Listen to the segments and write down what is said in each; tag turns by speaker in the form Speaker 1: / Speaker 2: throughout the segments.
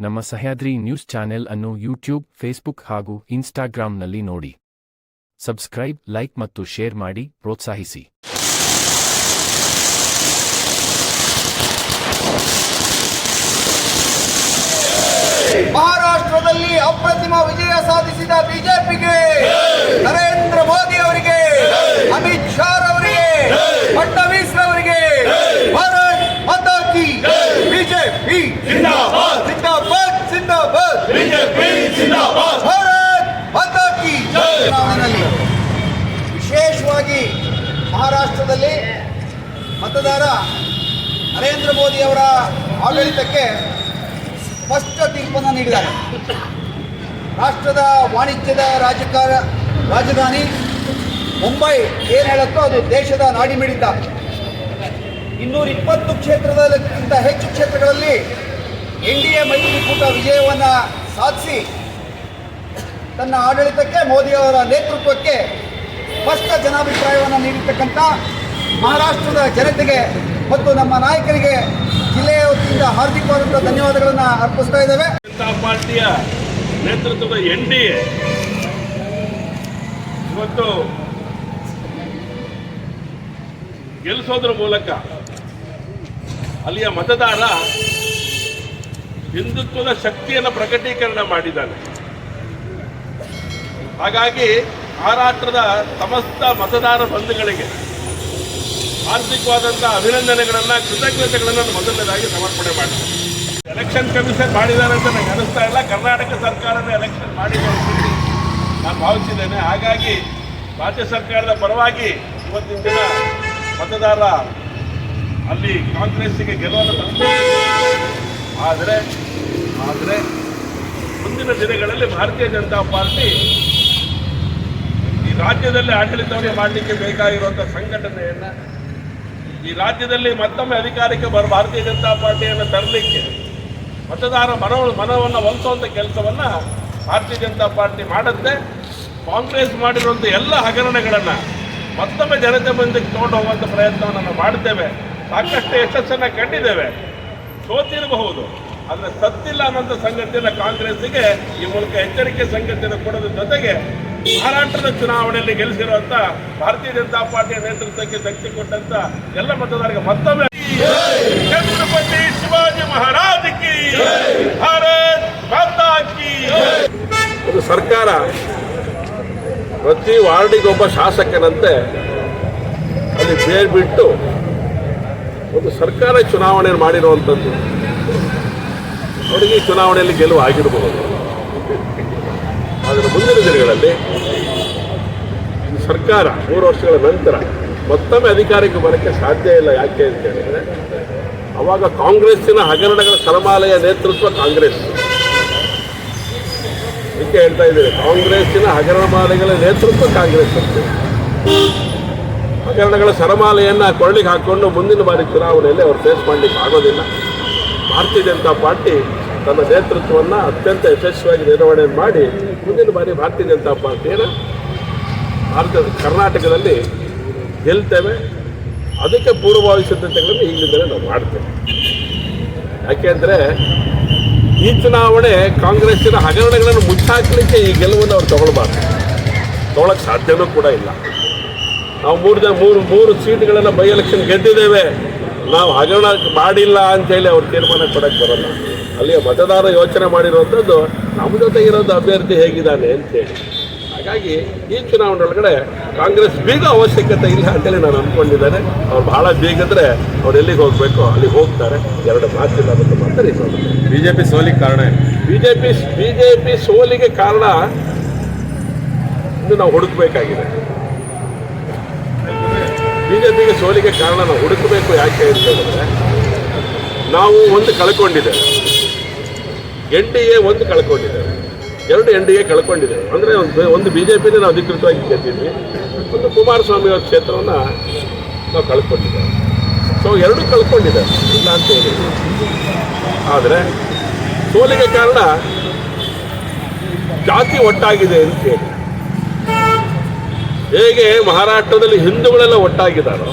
Speaker 1: ನಮ್ಮ Sahyadri news channel ಅನ್ನು YouTube, Facebook ಹಾಗೂ ಇನ್ಸ್ಟಾಗ್ರಾಂನಲ್ಲಿ ನೋಡಿ. ಸಬ್ಸ್ಕ್ರೈಬ್, ಲೈಕ್ ಮತ್ತು ಶೇರ್ ಮಾಡಿ ಪ್ರೋತ್ಸಾಹಿಸಿ.
Speaker 2: ಮಹಾರಾಷ್ಟ್ರದಲ್ಲಿ ಅಪ್ರತಿಮ ವಿಜಯ ಸಾಧಿಸಿದ ಬಿಜೆಪಿಗೆ, ನರೇಂದ್ರ ಮೋದಿ ಅವರಿಗೆ, ಅಮಿತ್ ಶಾ ಅವರಿಗೆ, ಫಡ್ನವೀಸ್ ಅವರಿಗೆ ಭಾರತ್ ಮಾತಾ ಕಿ ಬಿಜೆಪಿ ಜಿಂದಾಬಾದ್ ಜಿಂದಾಬಾದ್ ಜಿಂದಾಬಾದ್ ಬಿಜೆಪಿ ಜಿಂದಾಬಾದ್ ಭಾರತ್ ಮಾತಾ ಕಿ. ಚುನಾವಣೆಯಲ್ಲಿ ವಿಶೇಷವಾಗಿ ಮಹಾರಾಷ್ಟ್ರದಲ್ಲಿ ಮತದಾರ ನರೇಂದ್ರ ಮೋದಿ ಅವರ ಆಡಳಿತಕ್ಕೆ ಸ್ಪಷ್ಟ ತೀರ್ಪನ್ನು ನೀಡಿದ್ದಾರೆ. ರಾಷ್ಟ್ರದ ವಾಣಿಜ್ಯದ ರಾಜಧಾನಿ ಮುಂಬೈ ಏನು ಹೇಳುತ್ತೋ ಅದು ದೇಶದ ನಾಡಿಮಿಡಿತ. 220 ಕ್ಷೇತ್ರದಕ್ಕಿಂತ ಹೆಚ್ಚು ಕ್ಷೇತ್ರಗಳಲ್ಲಿ NDA ಮೈತ್ರಿಕೂಟ ವಿಜಯವನ್ನು ಸಾಧಿಸಿ ತನ್ನ ಆಡಳಿತಕ್ಕೆ, ಮೋದಿಯವರ ನೇತೃತ್ವಕ್ಕೆ ಸ್ಪಷ್ಟ ಜನಾಭಿಪ್ರಾಯವನ್ನು ನೀಡಿರ್ತಕ್ಕಂಥ ಮಹಾರಾಷ್ಟ್ರದ ಜನತೆಗೆ ಮತ್ತು ನಮ್ಮ ನಾಯಕರಿಗೆ ಜಿಲ್ಲೆಯ ವತಿಯಿಂದ ಹಾರ್ದಿಕವಾದಂತಹ ಧನ್ಯವಾದಗಳನ್ನು ಅರ್ಪಿಸ್ತಾ ಇದ್ದೇವೆ.
Speaker 3: ಜನತಾ ಪಾರ್ಟಿಯ ನೇತೃತ್ವದ NDA ಇವತ್ತು ಗೆಲ್ಲಿಸೋದ್ರ ಮೂಲಕ ಅಲ್ಲಿಯ ಮತದಾರ ಹಿಂದುತ್ವದ ಶಕ್ತಿಯನ್ನು ಪ್ರಕಟೀಕರಣ ಮಾಡಿದ್ದಾನೆ. ಹಾಗಾಗಿ ಮಹಾರಾಷ್ಟ್ರದ ಸಮಸ್ತ ಮತದಾರ ಬಂಧುಗಳಿಗೆ ಆರ್ಥಿಕವಾದಂಥ ಅಭಿನಂದನೆಗಳನ್ನು, ಕೃತಜ್ಞತೆಗಳನ್ನು ಮೊದಲನೇದಾಗಿ ಸಮರ್ಪಣೆ ಮಾಡ್ತಾರೆ. ಎಲೆಕ್ಷನ್ ಕಮಿಷನ್ ಮಾಡಿದ್ದಾರೆ ಅಂತ ನನಗೆ ಅನಿಸ್ತಾ ಇಲ್ಲ. ಕರ್ನಾಟಕ ಸರ್ಕಾರದ ಎಲೆಕ್ಷನ್ ಮಾಡಿದೆ ಅಂತ ನಾನು ಭಾವಿಸಿದ್ದೇನೆ. ಹಾಗಾಗಿ ರಾಜ್ಯ ಸರ್ಕಾರದ ಪರವಾಗಿ ಇವತ್ತಿನ ದಿನ ಮತದಾರ ಅಲ್ಲಿ ಕಾಂಗ್ರೆಸ್ಸಿಗೆ ಗೆಲುವನ್ನು ತಂದುಕೊಟ್ಟಿದ್ದಾರೆ. ಆದರೆ ಮುಂದಿನ ದಿನಗಳಲ್ಲಿ ಭಾರತೀಯ ಜನತಾ ಪಾರ್ಟಿ ಈ ರಾಜ್ಯದಲ್ಲಿ ಆಡಳಿತವನ್ನು ಮಾಡಲಿಕ್ಕೆ ಬೇಕಾಗಿರುವಂಥ ಸಂಘಟನೆಯನ್ನು, ಈ ರಾಜ್ಯದಲ್ಲಿ ಮತ್ತೊಮ್ಮೆ ಅಧಿಕಾರಕ್ಕೆ ಭಾರತೀಯ ಜನತಾ ಪಾರ್ಟಿಯನ್ನು ತರಲಿಕ್ಕೆ ಮತದಾರ ಮನವನ್ನು ಒಲಿಸುವಂಥ ಕೆಲಸವನ್ನು ಭಾರತೀಯ ಜನತಾ ಪಾರ್ಟಿ ಮಾಡುತ್ತೆ. ಕಾಂಗ್ರೆಸ್ ಮಾಡಿರುವಂಥ ಎಲ್ಲ ಹಗರಣಗಳನ್ನು ಮತ್ತೊಮ್ಮೆ ಜನತೆ ಮುಂದಕ್ಕೆ ತಗೊಂಡು ಹೋಗುವಂಥ ಪ್ರಯತ್ನವನ್ನು ನಾವು ಮಾಡ್ತೇವೆ. ಸಾಕಷ್ಟು ಯಶಸ್ಸನ್ನು ಕಂಡಿದ್ದೇವೆ. ಸೋತಿರಬಹುದು, ಆದರೆ ಸತ್ತಿಲ್ಲ ಅನ್ನೋಂಥ ಸಂಗತಿಯನ್ನು ಕಾಂಗ್ರೆಸ್ಸಿಗೆ ಈ ಮೂಲಕ ಎಚ್ಚರಿಕೆ ಸಂಗತಿಯನ್ನು ಕೊಡೋದ್ರ ಜೊತೆಗೆ ಮಹಾರಾಷ್ಟ್ರದ ಚುನಾವಣೆಯಲ್ಲಿ ಗೆಲ್ಲಿಸಿರುವಂಥ ಭಾರತೀಯ ಜನತಾ ಪಾರ್ಟಿಯ ನೇತೃತ್ವಕ್ಕೆ ಶಕ್ತಿ ಕೊಟ್ಟಂತ ಎಲ್ಲ ಮತದಾರರಿಗೆ ಮತ್ತೊಮ್ಮೆ ಛತ್ರಪತಿ ಶಿವಾಜಿ ಮಹಾರಾಜ್ ಕಿ, ಭಾರತ್ ಮಾತಾ ಕಿ. ಒಂದು ಸರ್ಕಾರ ಪ್ರತಿ ವಾರ್ಡಿಗೊಬ್ಬ ಶಾಸಕನಂತೆ ಅಲ್ಲಿ ಬೇರ್ ಬಿಟ್ಟು ಒಂದು ಸರ್ಕಾರ ಚುನಾವಣೆ ಮಾಡಿರುವಂಥದ್ದು. ಅವರಿಗೆ ಈ ಚುನಾವಣೆಯಲ್ಲಿ ಗೆಲುವು ಆಗಿರಬಹುದು. ಆದರೆ ಮುಂದಿನ ದಿನಗಳಲ್ಲಿ ಸರ್ಕಾರ 3 ವರ್ಷಗಳ ನಂತರ ಮತ್ತೊಮ್ಮೆ ಅಧಿಕಾರಕ್ಕೆ ಬರೋಕ್ಕೆ ಸಾಧ್ಯ ಇಲ್ಲ. ಯಾಕೆ ಅಂತ ಹೇಳಿದರೆ ಅವಾಗ ಕಾಂಗ್ರೆಸ್ಸಿನ ಹಗರಣಗಳ ಸರಮಾಲೆಯ ನೇತೃತ್ವ ಕಾಂಗ್ರೆಸ್. ಇದಕ್ಕೆ ಹೇಳ್ತಾ ಇದ್ದೀರಿ, ಕಾಂಗ್ರೆಸ್ಸಿನ ಹಗರಣಮಾಲೆಗಳ ನೇತೃತ್ವ ಕಾಂಗ್ರೆಸ್ ಅಂತ. ಹಗರಣಗಳ ಸರಮಾಲೆಯನ್ನು ಕೊರಳಿಗೆ ಹಾಕ್ಕೊಂಡು ಮುಂದಿನ ಬಾರಿ ಚುನಾವಣೆಯಲ್ಲಿ ಅವರು ಫೇಸ್ ಮಾಡಲಿಕ್ಕೆ ಆಗೋದಿಲ್ಲ. ಭಾರತೀಯ ಜನತಾ ಪಾರ್ಟಿ ತನ್ನ ನೇತೃತ್ವವನ್ನು ಅತ್ಯಂತ ಯಶಸ್ವಿಯಾಗಿ ನಿರ್ವಹಣೆ ಮಾಡಿ ಮುಂದಿನ ಬಾರಿ ಭಾರತೀಯ ಜನತಾ ಪಾರ್ಟಿಯನ್ನು ಕರ್ನಾಟಕದಲ್ಲಿ ಗೆಲ್ತೇವೆ. ಅದಕ್ಕೆ ಪೂರ್ವಭಾವಿ ಸಿದ್ಧತೆಗಳನ್ನು ಈಗಲಿಂದಲೇ ನಾವು ಮಾಡ್ತೇವೆ. ಯಾಕೆಂದರೆ ಈ ಚುನಾವಣೆ ಕಾಂಗ್ರೆಸ್ಸಿನ ಹಗರಣಗಳನ್ನು ಮುಚ್ಚಾಕಲಿಕ್ಕೆ ಈ ಗೆಲುವನ್ನು ಅವ್ರು ತೊಗೊಳಕ್ಕೆ ಸಾಧ್ಯವೂ ಕೂಡ ಇಲ್ಲ. ನಾವು ಮೂರು ಸೀಟ್ಗಳನ್ನು ಬೈ ಎಲೆಕ್ಷನ್ ಗೆದ್ದಿದ್ದೇವೆ, ನಾವು ಹಗರಣ ಮಾಡಿಲ್ಲ ಅಂಥೇಳಿ ಅವ್ರು ತೀರ್ಮಾನ ಕೊಡೋಕ್ಕೆ ಬರೋಲ್ಲ. ಅಲ್ಲಿಯ ಮತದಾರ ಯೋಚನೆ ಮಾಡಿರುವಂಥದ್ದು ನಮ್ಮ ಜೊತೆ ಇರೋದು ಅಭ್ಯರ್ಥಿ ಹೇಗಿದ್ದಾನೆ ಅಂತೇಳಿ. ಹಾಗಾಗಿ ಈ ಚುನಾವಣೆ ಒಳಗಡೆ ಕಾಂಗ್ರೆಸ್ ಬೀಗ ಅವಶ್ಯಕತೆ ಇಲ್ಲ ಅಂತೇಳಿ ನಾನು ಅಂದ್ಕೊಂಡಿದ್ದೇನೆ. ಅವ್ರು ಬಹಳ ಬೀಗಿದ್ರೆ ಅವ್ರು ಎಲ್ಲಿಗೆ ಹೋಗಬೇಕು ಅಲ್ಲಿಗೆ ಹೋಗ್ತಾರೆ. 2 ಮಾತಿಲ್ಲ ಅಂತ ಮಾತ್ರ
Speaker 4: ಬಿಜೆಪಿ ಸೋಲಿಗೆ ಕಾರಣ
Speaker 3: ಬಿಜೆಪಿ ಸೋಲಿಗೆ ಕಾರಣ ಇನ್ನು ನಾವು ಹುಡುಕಬೇಕಾಗಿದೆ. ಬಿಜೆಪಿಗೆ ಸೋಲಿಗೆ ಕಾರಣ ನಾವು ಹುಡುಕಬೇಕು. ಯಾಕೆ ಅಂತ ಹೇಳಿದ್ರೆ ನಾವು ಒಂದು ಕಳ್ಕೊಂಡಿದ್ದೇವೆ, NDA ಒಂದು ಕಳ್ಕೊಂಡಿದ್ದೇವೆ, 2 NDA ಕಳ್ಕೊಂಡಿದ್ದೇವೆ. ಅಂದರೆ ಒಂದು ಬಿಜೆಪಿನೇ ನಾವು ಅಧಿಕೃತವಾಗಿ ಗೆದ್ದಿದ್ವಿ, ಒಂದು ಕುಮಾರಸ್ವಾಮಿ ಅವರ ಕ್ಷೇತ್ರವನ್ನು ನಾವು ಕಳ್ಕೊಂಡಿದ್ದೇವೆ. ಸೊ 2 ಕಳ್ಕೊಂಡಿದ್ದೇವೆ, ಇಲ್ಲ ಅಂತ ಹೇಳಿ. ಆದರೆ ಸೋಲಿಗೆ ಕಾರಣ ಜಾತಿ ಒಟ್ಟಾಗಿದೆ ಅಂತ ಹೇಳಿ. ಹೇಗೆ ಮಹಾರಾಷ್ಟ್ರದಲ್ಲಿ ಹಿಂದೂಗಳೆಲ್ಲ ಒಟ್ಟಾಗಿದ್ದಾರೋ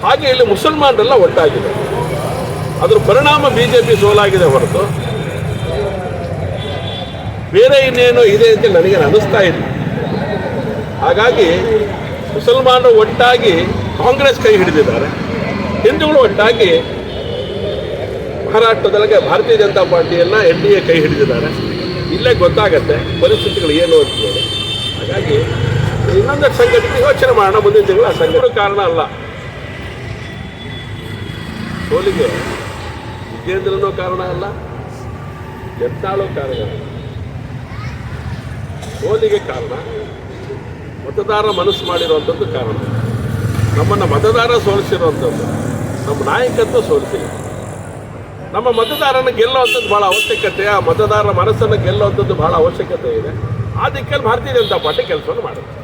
Speaker 3: ಹಾಗೆ ಇಲ್ಲಿ ಮುಸಲ್ಮಾನರೆಲ್ಲ ಒಟ್ಟಾಗಿದ್ದಾರೆ. ಅದರ ಪರಿಣಾಮ ಬಿಜೆಪಿ ಸೋಲಾಗಿದೆ ಹೊರತು ಬೇರೆ ಇನ್ನೇನೋ ಇದೆ ಅಂತ ನನಗೆ ಅನಿಸ್ತಾ ಇಲ್ಲ. ಹಾಗಾಗಿ ಮುಸಲ್ಮಾನರು ಒಟ್ಟಾಗಿ ಕಾಂಗ್ರೆಸ್ ಕೈ ಹಿಡಿದಿದ್ದಾರೆ, ಹಿಂದೂಗಳು ಒಟ್ಟಾಗಿ ಮಹಾರಾಷ್ಟ್ರದೊಳಗೆ ಭಾರತೀಯ ಜನತಾ ಪಾರ್ಟಿಯನ್ನು NDA ಕೈ ಹಿಡಿದಿದ್ದಾರೆ. ಇಲ್ಲೇ ಗೊತ್ತಾಗತ್ತೆ ಪರಿಸ್ಥಿತಿಗಳು ಏನು ಅಂತ ಹೇಳಿ. ಹಾಗಾಗಿ ಇನ್ನೊಂದು ಸಂಘಟನೆ ಯೋಚನೆ ಮಾಡೋಣ ಮುಂದಿನ ತಿಂಗಳು. ಆ ಸಂಘಟನೆ ಕಾರಣ ಅಲ್ಲ ಸೋಲಿಗೆ, ವಿಜೇಂದ್ರನೂ ಕಾರಣ ಅಲ್ಲ, ಯತ್ನಾಳು ಕಾರಣ ಅಲ್ಲ. ಸೋಲಿಗೆ ಕಾರಣ ಮತದಾರ ಮನಸ್ಸು ಮಾಡಿರುವಂಥದ್ದು ಕಾರಣ. ನಮ್ಮನ್ನು ಮತದಾರ ಸೋಲಿಸಿರುವಂಥದ್ದು, ನಮ್ಮ ನಾಯಕತ್ವ ಸೋಲಿಸಿಲ್ಲ. ನಮ್ಮ ಮತದಾರನ ಗೆಲ್ಲುವಂಥದ್ದು ಭಾಳ ಅವಶ್ಯಕತೆ, ಆ ಮತದಾರರ ಮನಸ್ಸನ್ನು ಗೆಲ್ಲುವಂಥದ್ದು ಭಾಳ ಅವಶ್ಯಕತೆ ಇದೆ. ಆ ದಿಕ್ಕಲ್ಲಿ ಭಾರತೀಯ ಜನತಾ ಪಾರ್ಟಿ ಕೆಲಸವನ್ನು ಮಾಡುತ್ತೆ.